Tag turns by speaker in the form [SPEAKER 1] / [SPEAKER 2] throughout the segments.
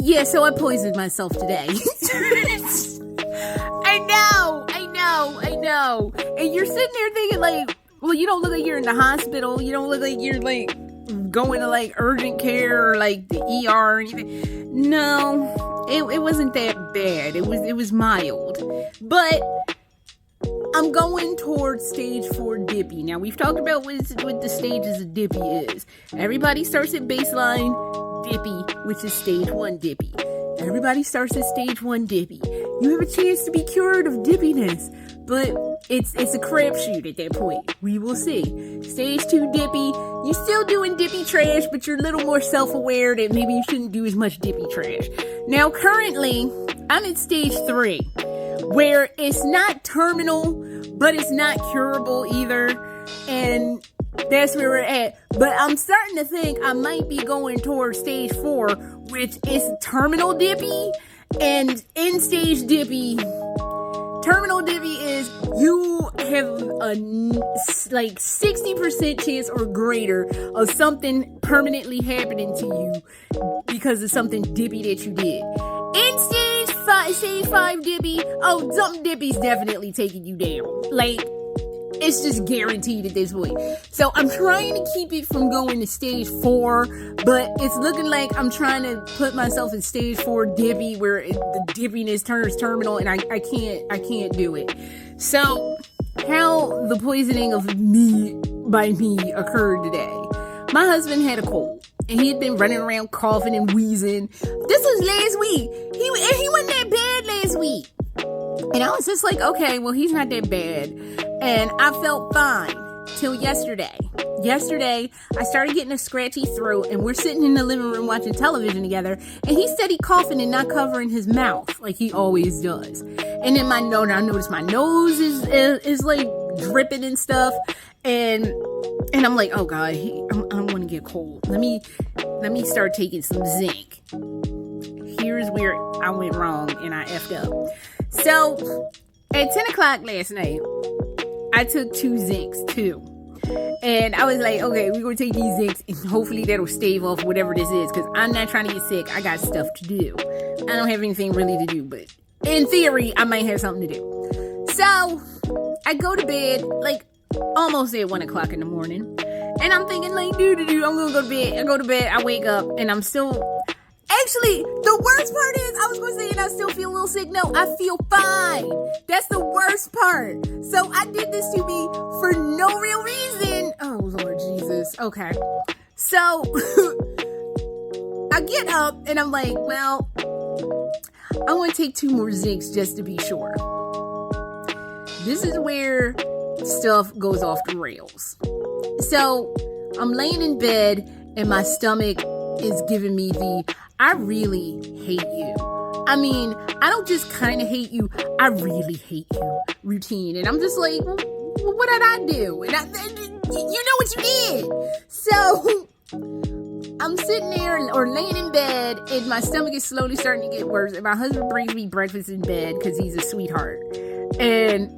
[SPEAKER 1] Yeah, so I poisoned myself today. I know. And you're sitting there thinking, like, well, you don't look like you're in the hospital. You don't look like you're, like, going to, like, urgent care or, like, the ER or anything. No, it wasn't that bad. It was mild. But I'm going towards stage 4 dippy. Now, we've talked about what the stages of dippy is. Everybody starts at baseline dippy, which is stage 1 dippy. Everybody starts at stage 1 dippy. You have a chance to be cured of dippiness, but it's a crapshoot at that point. We will see. Stage 2 dippy, you're still doing dippy trash, but you're a little more self-aware that maybe you shouldn't do as much dippy trash. Now, currently, I'm at stage 3, where it's not terminal, but it's not curable either, and that's where we're at. But I'm starting to think I might be going towards stage 4, which is terminal dippy, and end stage dippy. Terminal dippy is you have a like 60% chance or greater of something permanently happening to you because of something dippy that you did. End stage 5 dippy, oh, something dippy's definitely taking you down. Like, it's just guaranteed at this point. So I'm trying to keep it from going to stage 4, but it's looking like I'm trying to put myself in stage 4 dippy, where the dippiness turns terminal, and I can't do it. So how the poisoning of me by me occurred today. My husband had a cold, and he had been running around coughing and wheezing. This was last week. He wasn't that bad last week. And I was just like, okay, well, he's not that bad. And I felt fine till yesterday. Yesterday, I started getting a scratchy throat, and we're sitting in the living room watching television together, and he steady coughing and not covering his mouth like he always does. And then I noticed my nose is like dripping and stuff, and I'm like, oh God, I'm gonna get cold. Let me start taking some zinc. Here's where I went wrong and I effed up. So at 10 o'clock last night, I took 2 zincs too. And I was like, okay, we're going to take these zincs and hopefully that'll stave off whatever this is, because I'm not trying to get sick. I got stuff to do. I don't have anything really to do, but in theory, I might have something to do. So I go to bed like almost at 1 o'clock in the morning. And I'm thinking like, I'm going to go to bed. I go to bed, I wake up, and I'm still... Actually, the worst part is, I was going to say, and I still feel a little sick. No, I feel fine. That's the worst part. So I did this to me for no real reason. Oh, Lord Jesus. Okay. So I get up and I'm like, well, I want to take 2 more zincs just to be sure. This is where stuff goes off the rails. So I'm laying in bed and my stomach is giving me the... I really hate you. I mean, I don't just kind of hate you. I really hate you routine. And I'm just like, well, what did I do? And you know what you did. So I'm sitting there or laying in bed, and my stomach is slowly starting to get worse. And my husband brings me breakfast in bed because he's a sweetheart. And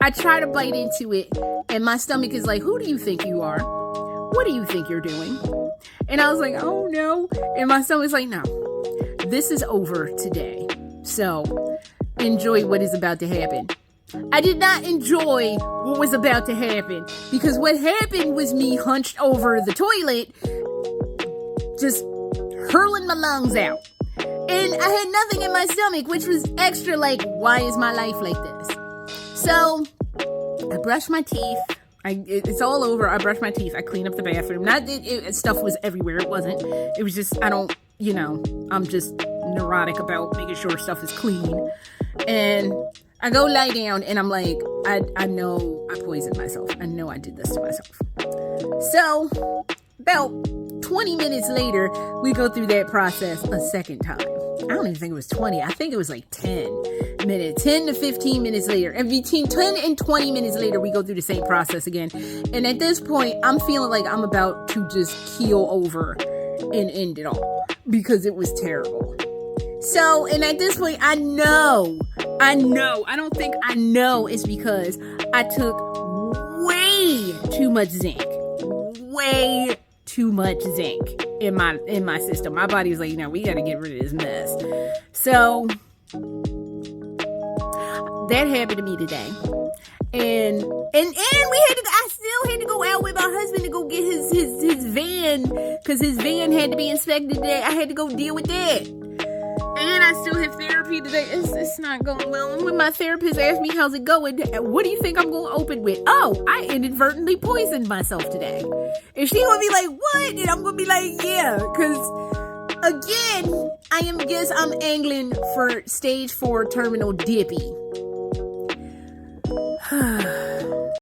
[SPEAKER 1] I try to bite into it, and my stomach is like, who do you think you are? What do you think you're doing? And I was like, oh no. And my son was like, no, this is over today. So enjoy what is about to happen. I did not enjoy what was about to happen, because what happened was me hunched over the toilet, just hurling my lungs out. And I had nothing in my stomach, which was extra like, why is my life like this? So I brushed my teeth. It's all over. I brushed my teeth. I cleaned up the bathroom. Stuff was everywhere. It wasn't. It was just, I'm just neurotic about making sure stuff is clean. And I go lie down and I'm like, I know I poisoned myself. I know I did this to myself. So about 20 minutes later, we go through that process a second time. I don't even think it was 20. I think it was like 10 minutes, 10 to 15 minutes later. And between 10 and 20 minutes later, we go through the same process again. And at this point, I'm feeling like I'm about to just keel over and end it all, because it was terrible. So, and at this point, I don't think I know it's because I took way too much zinc. Way too much zinc in my system. My body was like, we got to get rid of this mess. So that happened to me today. And I still had to go out with my husband to go get his van, because his van had to be inspected today. I had to go deal with that. And I still have therapy today. It's not going well. And when my therapist asked me, how's it going? What do you think I'm going to open with? Oh, I inadvertently poisoned myself today. And she going to be like, what? And I'm going to be like, yeah. Because, again, I'm angling for stage 4 terminal dippy.